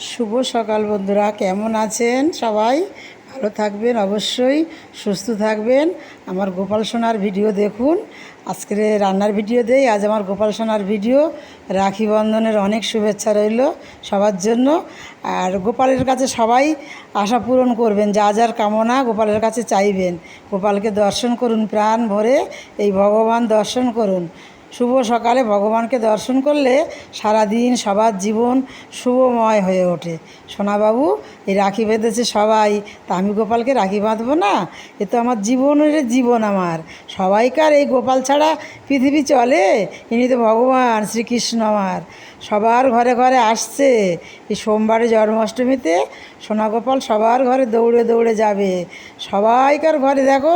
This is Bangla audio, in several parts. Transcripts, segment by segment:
শুভ সকাল বন্ধুরা, কেমন আছেন সবাই? ভালো থাকবেন, অবশ্যই সুস্থ থাকবেন। আমার গোপাল সোনার ভিডিও দেখুন। আজকের রান্নার ভিডিও দেই। আজ আমার গোপাল সোনার ভিডিও। রাখি বন্ধনের অনেক শুভেচ্ছা রইল সবার জন্য। আর গোপালের কাছে সবাই আশা পূরণ করবেন, যা যার কামনা গোপালের কাছে চাইবেন। গোপালকে দর্শন করুন, প্রাণ ভরে এই ভগবান দর্শন করুন। শুভ সকালে ভগবানকে দর্শন করলে সারাদিন সবার জীবন শুভময় হয়ে ওঠে। সোনাবাবু এই রাখি বেঁধেছে সবাই, তা আমি গোপালকে রাখি বাঁধবো না? এ তো আমার জীবনের জীবন। আমার সবাইকার এই গোপাল ছাড়া পৃথিবী চলে? ইনি তো ভগবান শ্রীকৃষ্ণ। আমার সবার ঘরে ঘরে আসছে এই সোমবারে জন্মাষ্টমীতে। সোনা গোপাল সবার ঘরে দৌড়ে দৌড়ে যাবে। সবাইকার ঘরে দেখো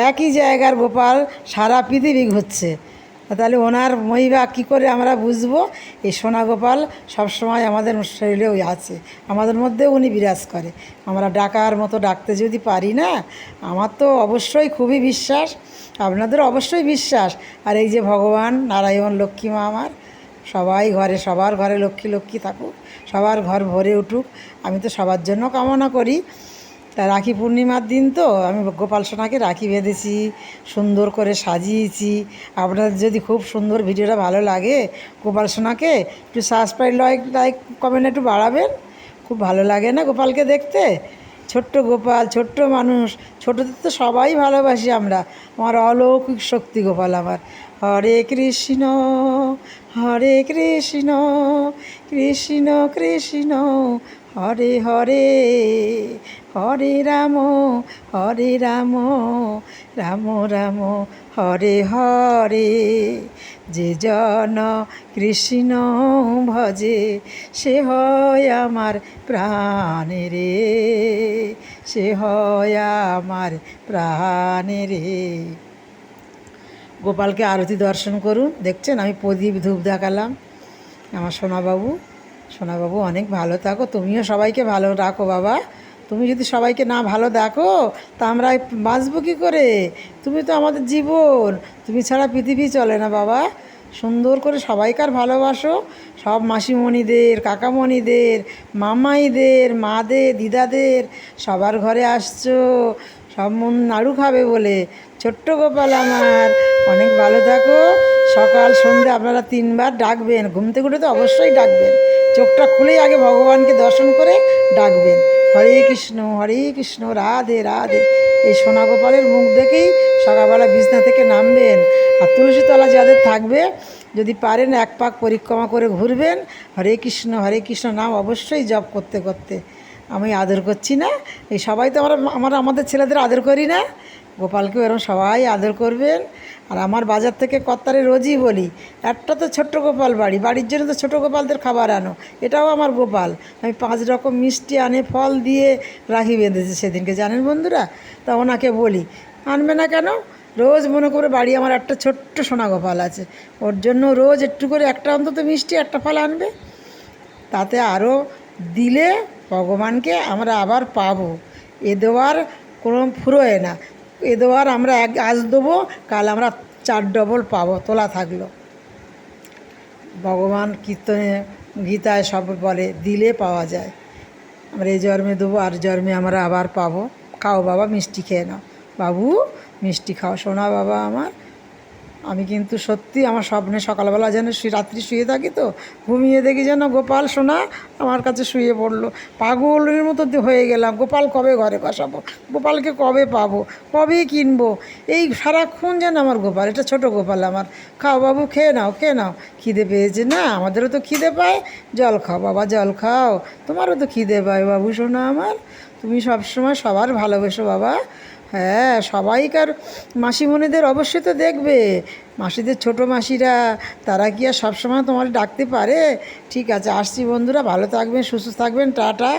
একই জায়গার গোপাল সারা পৃথিবী ঘুরছে। তাহলে ওনার মহিমা কী করে আমরা বুঝবো? এই সোনা গোপাল সবসময় আমাদের শরীরেও আছে, আমাদের মধ্যেও উনি বিরাজ করে। আমরা ডাকার মতো ডাকতে যদি পারি না, আমার তো অবশ্যই খুবই বিশ্বাস, আপনাদের অবশ্যই বিশ্বাস। আর এই যে ভগবান নারায়ণ লক্ষ্মী মা আমার সবাই ঘরে, সবার ঘরে লক্ষ্মী লক্ষ্মী থাকুক, সবার ঘর ভরে উঠুক, আমি তো সবার জন্য কামনা করি। তা রাখি পূর্ণিমার দিন তো আমি গোপাল সোনাকে রাখি বেঁধেছি, সুন্দর করে সাজিয়েছি। আপনাদের যদি খুব সুন্দর ভিডিওটা ভালো লাগে, গোপাল সোনাকে একটু সাবস্ক্রাইব লাইক কমেন্ট একটু বাড়াবেন। খুব ভালো লাগে না গোপালকে দেখতে? ছোট্ট গোপাল, ছোট্ট মানুষ, ছোটোদের তো সবাই ভালোবাসি আমরা। আমার অলৌকিক শক্তি গোপাল আমার। হরে কৃষ্ণ হরে কৃষ্ণ কৃষ্ণ কৃষ্ণ হরে হরে, হরে রাম রাম রাম হরে হরে। যে জন কৃষ্ণ ভজে সে হয় আমার প্রাণে রে, সে হয় আমার প্রাণে রে। গোপালকে আরতি দর্শন করুন। দেখছেন আমি প্রদীপ ধূপ দেখালাম। আমার সোনাবাবু অনেক ভালো থাকো। তুমিও সবাইকে ভালো রাখো বাবা। তুমি যদি সবাইকে না ভালো দেখো তা আমরা বাঁচবো কী করে? তুমি তো আমাদের জীবন, তুমি ছাড়া পৃথিবী চলে না বাবা। সুন্দর করে সবাইকার ভালোবাসো। সব মাসিমণিদের, কাকামণিদের, মামাইদের, মাদের, দিদাদের সবার ঘরে আসছো সব মন নাড়ু খাবে বলে। ছোট্ট গোপাল আমার অনেক ভালো থাকো। সকাল সন্ধ্যে আপনারা 3বার ডাকবেন, ঘুম থেকে উঠে তো অবশ্যই ডাকবেন। চোখটা খুলেই আগে ভগবানকে দর্শন করে ডাকবেন, হরে কৃষ্ণ রাধে রাধে। এই সোনা গোপালের মুখ দেখেই সকালবেলা বিছনা থেকে নামবেন। আর তুলসী তলা যাদের থাকবে, যদি পারেন 1 পাক পরিক্রমা করে ঘুরবেন। হরে কৃষ্ণ নাম অবশ্যই জপ করতে করতে। আমি আদর করছি না? এই সবাই তো আমাদের ছেলেদের আদর করি না? গোপালকেও এরকম সবাই আদর করবেন। আর আমার বাজার থেকে কর্তারে রোজই বলি, একটা তো ছোট্ট গোপাল বাড়ির জন্য তো ছোটো গোপালদের খাবার আনো। এটাও আমার গোপাল। আমি 5 রকম মিষ্টি আনে ফল দিয়ে রাখি বেঁধেছি সেদিনকে, জানেন বন্ধুরা? তা ওনাকে বলি, আনবে না কেন? রোজ মনে করে বাড়ি আমার একটা ছোট্ট সোনা গোপাল আছে, ওর জন্য রোজ একটু করে একটা অন্তত মিষ্টি একটা ফল আনবে। তাতে আরও দিলে ভগবানকে আমরা আবার পাবো। এ দেওয়ার কোনো ফুরোয় না। এ দেওয়ার আমরা আজ দেবো, কাল আমরা 4 ডবল পাবো, তোলা থাকলো। ভগবান কীর্তনে গীতায় সব বলে দিলে পাওয়া যায়। আমরা এই জন্মে দেবো, আর জন্মে আমরা আবার পাবো। খাও বাবা, মিষ্টি খেয়ে নাও বাবু, মিষ্টি খাও সোনা বাবা আমার। আমি কিন্তু সত্যি আমার স্বপ্নে সকালবেলা যেন রাত্রি শুয়ে থাকি, তো ঘুমিয়ে দেখি যেন গোপাল সোনা আমার কাছে শুয়ে পড়লো। পাগলের মতো হয়ে গেলাম, গোপাল কবে ঘরে বসাবো, গোপালকে কবে পাবো, কবে কিনবো, এই সারাক্ষণ যেন আমার গোপাল। এটা ছোট গোপাল আমার। খাও বাবু, খেয়ে নাও খিদে পেয়েছে না? আমাদেরও তো খিদে পায়। জল খাও বাবা, জল খাও, তোমারও তো খিদে পায় বাবু সোনা আমার। তুমি সবসময় সবার ভালোবাসো বাবা। হ্যাঁ, সবাইকার মাসিমণিদের অবশ্যই তো দেখবে। মাসিদের ছোটো মাসিরা, তারা কি আর সবসময় তোমার ডাকতে পারে? ঠিক আছে, আসছি বন্ধুরা, ভালো থাকবেন, সুস্থ থাকবেন, টাটা।